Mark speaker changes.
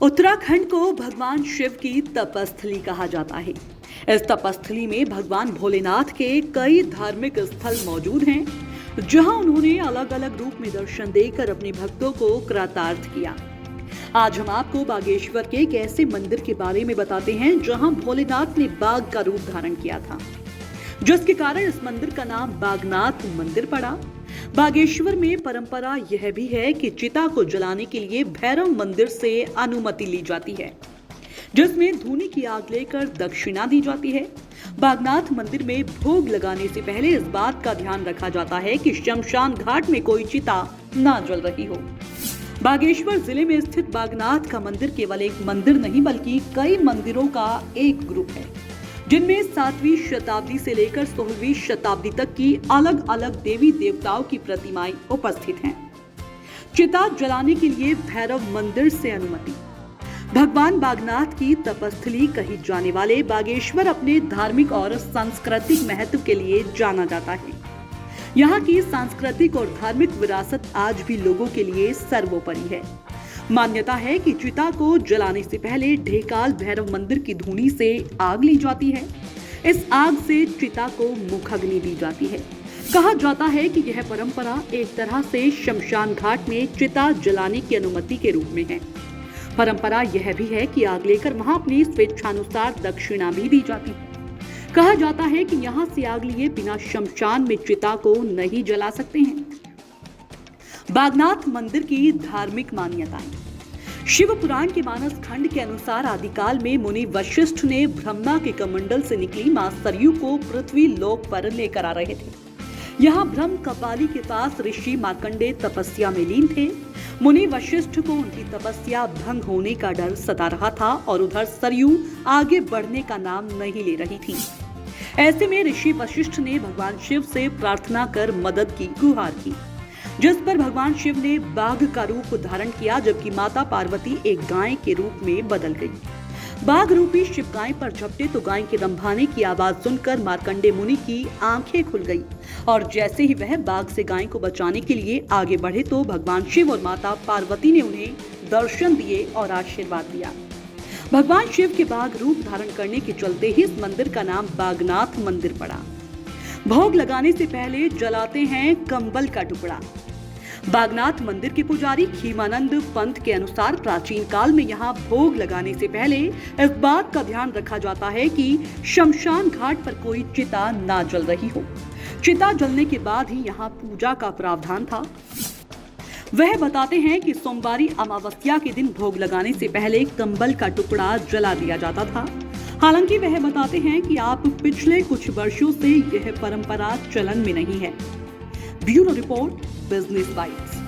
Speaker 1: उत्तराखंड को भगवान शिव की तपस्थली कहा जाता है। इस तपस्थली में भगवान भोलेनाथ के कई धार्मिक स्थल मौजूद हैं, जहां उन्होंने अलग अलग रूप में दर्शन देकर अपने भक्तों को कृतार्थ किया। आज हम आपको बागेश्वर के एक ऐसे मंदिर के बारे में बताते हैं जहां भोलेनाथ ने बाघ का रूप धारण किया था, जिसके कारण इस मंदिर का नाम बागनाथ मंदिर पड़ा। बागेश्वर में परंपरा यह भी है कि चिता को जलाने के लिए भैरव मंदिर से अनुमति ली जाती है, जिसमें धूनी की आग लेकर दक्षिणा दी जाती है। बागनाथ मंदिर में भोग लगाने से पहले इस बात का ध्यान रखा जाता है कि शमशान घाट में कोई चिता ना जल रही हो। बागेश्वर जिले में स्थित बागनाथ का मंदिर केवल एक मंदिर नहीं बल्कि कई मंदिरों का एक ग्रुप है, जिनमें 7वीं शताब्दी से लेकर 16वीं शताब्दी तक की अलग अलग देवी देवताओं की प्रतिमाएं उपस्थित हैं। चिता जलाने के लिए भैरव मंदिर से अनुमति। भगवान बागनाथ की तपस्थली कही जाने वाले बागेश्वर अपने धार्मिक और सांस्कृतिक महत्व के लिए जाना जाता है। यहाँ की सांस्कृतिक और धार्मिक विरासत आज भी लोगों के लिए सर्वोपरि है। मान्यता है कि चिता को जलाने से पहले ढेकाल भैरव मंदिर की धूनी से आग ली जाती है। इस आग से चिता को मुखाग्नि दी जाती है। कहा जाता है कि यह परंपरा एक तरह से शमशान घाट में चिता जलाने की अनुमति के रूप में है। परंपरा यह भी है कि आग लेकर वहां अपनी स्वेच्छानुसार दक्षिणा भी दी जाती है। कहा जाता है कि यहाँ से आग लिए बिना शमशान में चिता को नहीं जला सकते हैं। बागनाथ मंदिर की धार्मिक मान्यताएं। शिव पुराण के मानस खंड के अनुसार आदिकाल में मुनि वशिष्ठ ने ब्रह्मा के कमंडल से निकली मां सरयू को पृथ्वी लोक पर लेकर आ रहे थे। यहाँ ब्रह्म कपाली के पास ऋषि मार्कंडेय तपस्या में लीन थे। मुनि वशिष्ठ को उनकी तपस्या भंग होने का डर सता रहा था और उधर सरयू आगे बढ़ने का नाम नहीं ले रही थी। ऐसे में ऋषि वशिष्ठ ने भगवान शिव से प्रार्थना कर मदद की गुहार की, जिस पर भगवान शिव ने बाघ का रूप धारण किया, जबकि माता पार्वती एक गाय के रूप में बदल गई। बाघ रूपी शिव गाय पर झपटे तो गाय के रंभाने की आवाज सुनकर मार्कंडेय मुनि की आंखें खुल गई और जैसे ही वह बाघ से गाय को बचाने के लिए आगे बढ़े तो भगवान शिव और माता पार्वती ने उन्हें दर्शन दिए और आशीर्वाद दिया। भगवान शिव के बाघ रूप धारण करने के चलते ही इस मंदिर का नाम बागनाथ मंदिर पड़ा। भोग लगाने से पहले जलाते हैं कंबल का टुकड़ा। बागनाथ मंदिर के पुजारी खीमानंद पंत के अनुसार प्राचीन काल में यहाँ भोग लगाने से पहले इस बात का ध्यान रखा जाता है कि शमशान घाट पर कोई चिता ना जल रही हो। चिता जलने के बाद ही यहाँ पूजा का प्रावधान था। वह बताते हैं कि सोमवारी अमावस्या के दिन भोग लगाने से पहले कंबल का टुकड़ा जला दिया जाता था। हालांकि वह बताते हैं कि आप पिछले कुछ वर्षों से यह परंपरा चलन में नहीं है। Bureau report, business bytes.